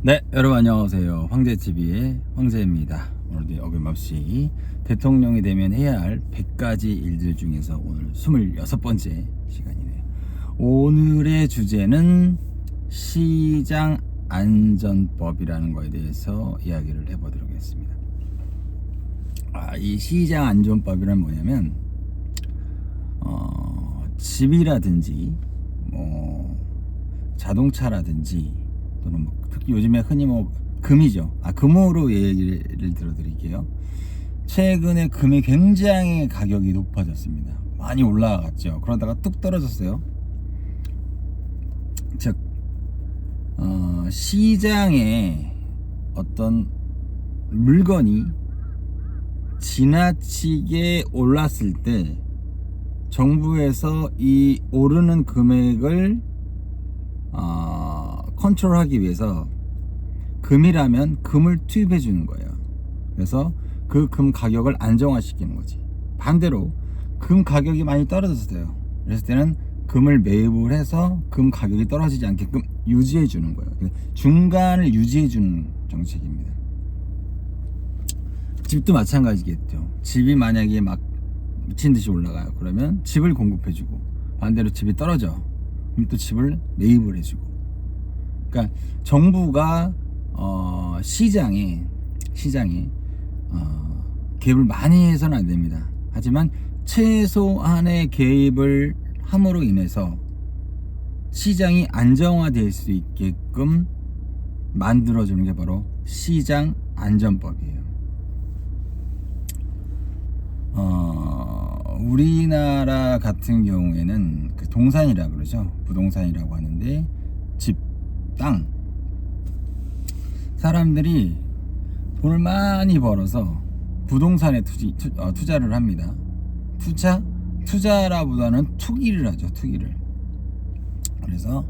네, 여러분 안녕하세요. 황제TV의 황제입니다. 오늘도 어김없이 대통령이 되면 해야 할 100가지 일들 중에서 오늘 26번째 시간이네요. 오늘의 주제는 시장 안전법이라는 거에 대해서 이야기를 해보도록 하겠습니다. 이 시장 안전법이란 뭐냐면 집이라든지 뭐 자동차라든지 또는 뭐 특히 요즘에 흔히 뭐 금이죠. 금으로 예를 들어 드릴게요. 최근에 금이 굉장히 가격이 높아졌습니다. 많이 올라갔죠. 그러다가 뚝 떨어졌어요. 즉 시장에 어떤 물건이 지나치게 올랐을 때 정부에서 이 오르는 금액을 컨트롤하기 위해서 금이라면 금을 투입해 주는 거예요. 그래서 그 금 가격을 안정화시키는 거지. 반대로 금 가격이 많이 떨어졌어요. 그랬을 때는 금을 매입을 해서 금 가격이 떨어지지 않게끔 유지해 주는 거예요. 중간을 유지해 주는 정책입니다. 집도 마찬가지겠죠. 집이 만약에 막 미친 듯이 올라가요. 그러면 집을 공급해 주고, 반대로 집이 떨어져. 그럼 또 집을 매입을 해 주고. 그러니까 정부가 시장에 개입을 많이 해서는 안 됩니다. 하지만 최소한의 개입을 함으로 인해서 시장이 안정화될 수 있게끔 만들어주는 게 바로 시장 안전법이에요. 우리나라 같은 경우에는 그 동산이라고 그러죠. 부동산이라고 하는데 집, 땅, 사람들이 돈을 많이 벌어서 부동산에 투자를 합니다. 투자라보다는 투기를 하죠. 투기를. 그래서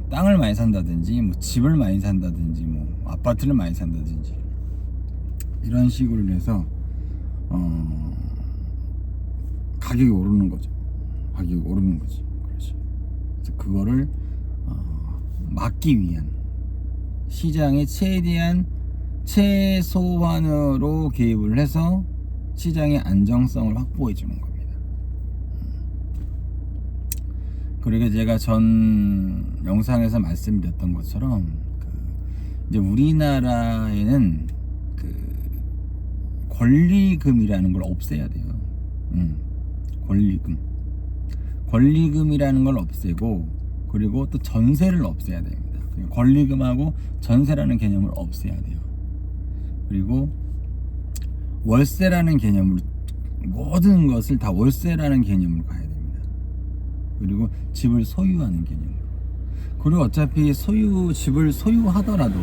땅을 많이 산다든지 뭐 집을 많이 산다든지 뭐 아파트를 많이 산다든지 이런 식으로 해서 가격이 오르는 거죠. 가격이 오르는 거지. 그렇지. 그래서 그거를 막기 위한 시장에 최소한으로 개입을 해서 시장의 안정성을 확보해 주는 겁니다. 그리고 제가 전 영상에서 말씀드렸던 것처럼 이제 우리나라에는 권리금이라는 걸 없애야 돼요. 권리금이라는 걸 없애고, 그리고 또 전세를 없애야 됩니다. 권리금하고 전세라는 개념을 없애야 돼요. 그리고 월세라는 개념으로, 모든 것을 다 월세라는 개념으로 가야 됩니다. 그리고 집을 소유하는 개념으로. 그리고 어차피 집을 소유하더라도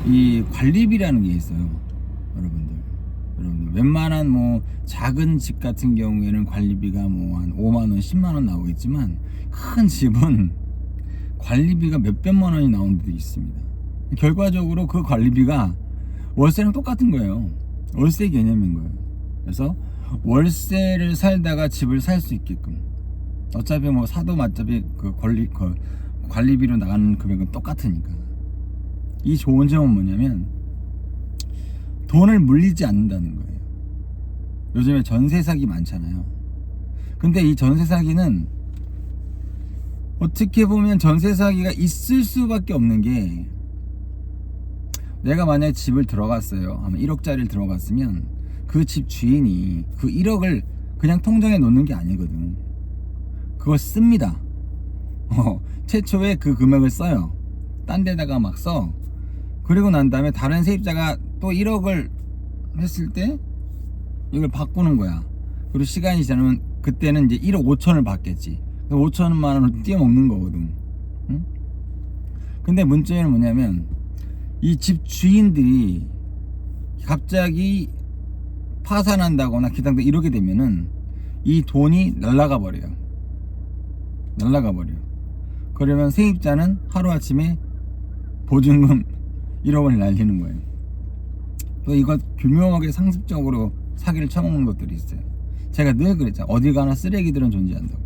이 관리비라는 게 있어요. 여러분들 웬만한 뭐 작은 집 같은 경우에는 관리비가 뭐 한 5만원 10만원 나오겠지만, 큰 집은 관리비가 몇백만 원이 나오는 데도 있습니다. 결과적으로 그 관리비가 월세랑 똑같은 거예요. 월세 개념인 거예요. 그래서 월세를 살다가 집을 살 수 있게끔, 어차피 뭐 사도 어차피 그 관리비로 나가는 금액은 똑같으니까. 이 좋은 점은 뭐냐면 돈을 물리지 않는다는 거예요. 요즘에 전세 사기 많잖아요. 근데 이 전세 사기는 어떻게 보면 전세 사기가 있을 수밖에 없는 게, 내가 만약에 집을 들어갔어요. 아마 1억짜리를 들어갔으면 그 집 주인이 그 1억을 그냥 통장에 놓는 게 아니거든. 그걸 씁니다. 최초에 그 금액을 써요. 딴 데다가 막 써. 그리고 난 다음에 다른 세입자가 또 1억을 했을 때 이걸 바꾸는 거야. 그리고 시간이 지나면 그때는 이제 1억 5천을 받겠지. 5천만 원을 띄어먹는 거거든. 응? 근데 문제는 뭐냐면, 이 집 주인들이 갑자기 파산한다거나 기타등 이러게 되면은 이 돈이 날아가 버려요. 그러면 세입자는 하루아침에 보증금 1억을 날리는 거예요. 또 이거 교묘하게 상습적으로 사기를 쳐먹는 것들이 있어요. 제가 늘 그랬잖아요. 어디 가나 쓰레기들은 존재한다고.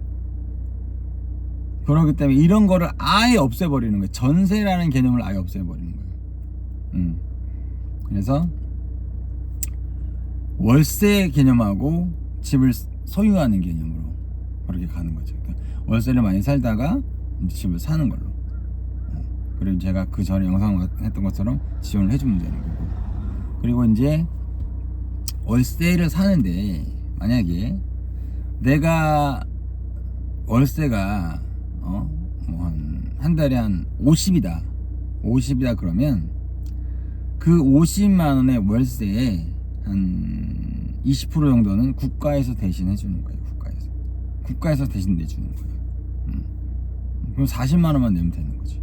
그렇기 때문에 이런 거를 아예 없애버리는 거예요. 전세라는 개념을 아예 없애버리는 거예요. 그래서 월세 개념하고 집을 소유하는 개념으로 그렇게 가는 거죠. 그러니까 월세를 많이 살다가 이제 집을 사는 걸로. 그리고 제가 그 전에 영상 했던 것처럼 지원을 해주면 되는 거고. 그리고 이제 월세를 사는데 만약에 내가 월세가 뭐 한 달에 한 50이다 그러면 그 50만 원의 월세에 한 20% 정도는 국가에서 대신 해주는 거예요. 국가에서 대신 내주는 거예요. 그럼 40만 원만 내면 되는 거지.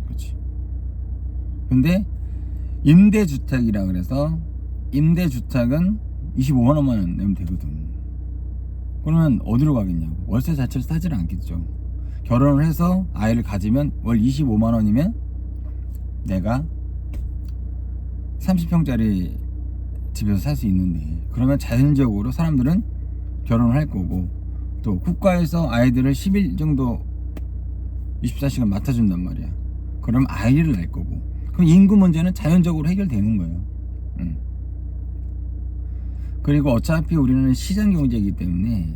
그렇지. 근데 임대주택이라 그래서 임대주택은 25만 원만 내면 되거든. 그러면 어디로 가겠냐고. 월세 자체를 사지를 않겠죠. 결혼을 해서 아이를 가지면 월 25만 원이면 내가 30평짜리 집에서 살 수 있는데, 그러면 자연적으로 사람들은 결혼을 할 거고, 또 국가에서 아이들을 10일 정도 24시간 맡아준단 말이야. 그럼 아이를 낳을 거고, 그럼 인구 문제는 자연적으로 해결되는 거예요. 그리고 어차피 우리는 시장 경제이기 때문에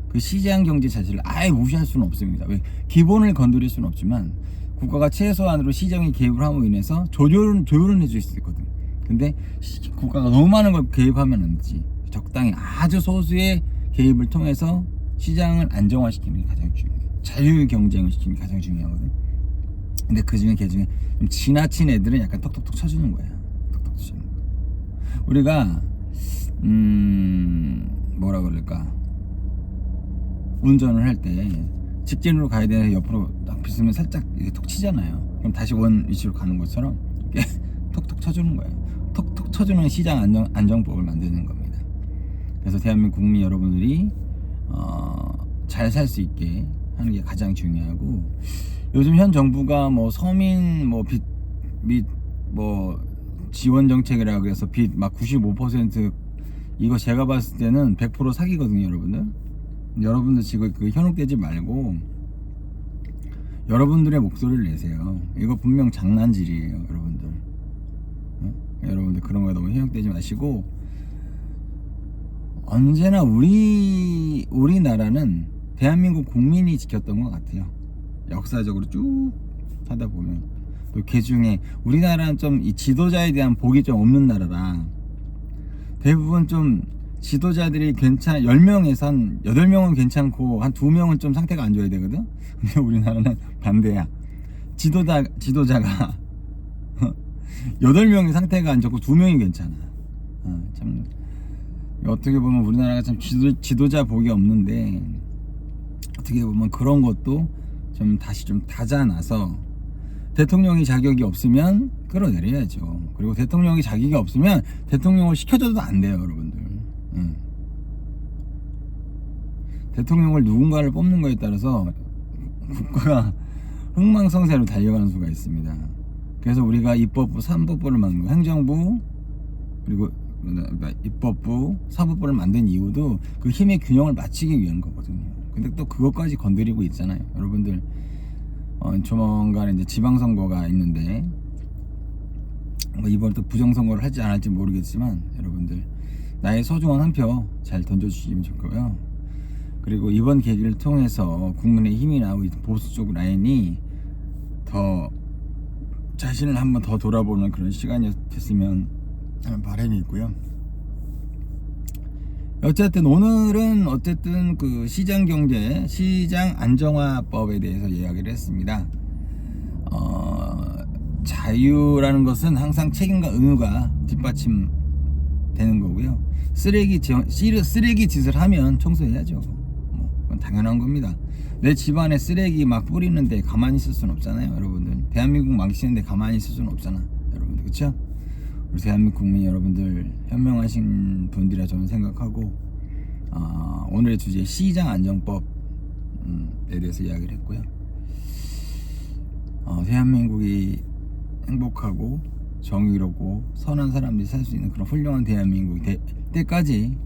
그 시장 경제 자체를 아예 무시할 수는 없습니다. 왜? 기본을 건드릴 수는 없지만 국가가 최소한으로 시장에 개입을 함으로 인해서 조율은 해줄 수 있거든. 근데 국가가 너무 많은 걸 개입하면 안 되지. 적당히 아주 소수의 개입을 통해서 시장을 안정화시키는 게 가장 중요해. 자유 경쟁을 시키는 게 가장 중요하거든. 근데 그중에 걔중에 좀 지나친 애들은 약간 톡톡톡 쳐주는 거야. 톡톡 쳐주는 거야. 우리가 뭐라 그럴까, 운전을 할 때 직진으로 가야 되는데 옆으로 딱 비스면 살짝 이렇게 톡 치잖아요. 그럼 다시 원 위치로 가는 것처럼 이렇게 톡톡 쳐주는 거예요. 톡톡 쳐주는 시장 안정법을 만드는 겁니다. 그래서 대한민국 국민 여러분들이 잘 살 수 있게 하는 게 가장 중요하고, 요즘 현 정부가 뭐 서민 뭐 빚 및 뭐 지원 정책이라고 해서 빚 막 95% 이거 제가 봤을 때는 100% 사기거든요, 여러분들. 여러분들 지금 그 현혹되지 말고 여러분들의 목소리를 내세요. 이거 분명 장난질이에요, 여러분들. 여러분들 그런 거에 너무 현혹되지 마시고, 언제나 우리나라는 대한민국 국민이 지켰던 것 같아요. 역사적으로 쭉 하다 보면. 또 그 중에 우리나라는 좀 이 지도자에 대한 복이 좀 없는 나라라 대부분 좀 지도자들이 10명에서 한 8명은 괜찮고 한 2명은 좀 상태가 안 좋아야 되거든. 근데 우리나라는 반대야. 지도자가 8명이 상태가 안 좋고 2명이 괜찮아. 참 어떻게 보면 우리나라가 참 지도자 복이 없는데, 어떻게 보면 그런 것도 좀 다시 좀 다져놔서 대통령이 자격이 없으면 끌어내려야죠. 그리고 대통령이 자격이 없으면 대통령을 시켜줘도 안 돼요, 여러분들. 대통령을 누군가를 뽑는 거에 따라서 국가가 흥망성쇠로 달려가는 수가 있습니다. 그래서 우리가 입법부, 사법부를 만든 거, 행정부, 그리고 입법부, 사법부를 만든 이유도 그 힘의 균형을 맞추기 위한 거거든요. 근데 또 그것까지 건드리고 있잖아요, 여러분들. 조만간 이제 지방선거가 있는데, 이번에 또 부정선거를 할지 안 할지 모르겠지만, 여러분들 나의 소중한 한 표 잘 던져주시면 좋고요. 그리고 이번 계기를 통해서 국민의힘이나 보수 쪽 라인이 더 자신을 한번 더 돌아보는 그런 시간이 됐으면 하는 바람이 있고요. 어쨌든 오늘은 그 시장 경제, 시장 안정화법에 대해서 이야기를 했습니다. 자유라는 것은 항상 책임과 의무가 뒷받침되는 거고요. 쓰레기 짓을 하면 청소해야죠. 그건 당연한 겁니다. 내 집안에 쓰레기 막 뿌리는데 가만히 있을 수는 없잖아요, 여러분들. 대한민국 망치는데 가만히 있을 수는 없잖아, 여러분들. 그쵸? 우리 대한민국 국민 여러분들 현명하신 분들이라 저는 생각하고, 오늘의 주제 시장 안정법에 대해서 이야기를 했고요. 대한민국이 행복하고 정의롭고 선한 사람들이 살 수 있는 그런 훌륭한 대한민국 때까지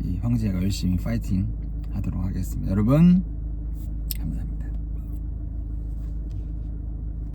이 황제가 열심히 파이팅 하도록 하겠습니다. 여러분 감사합니다.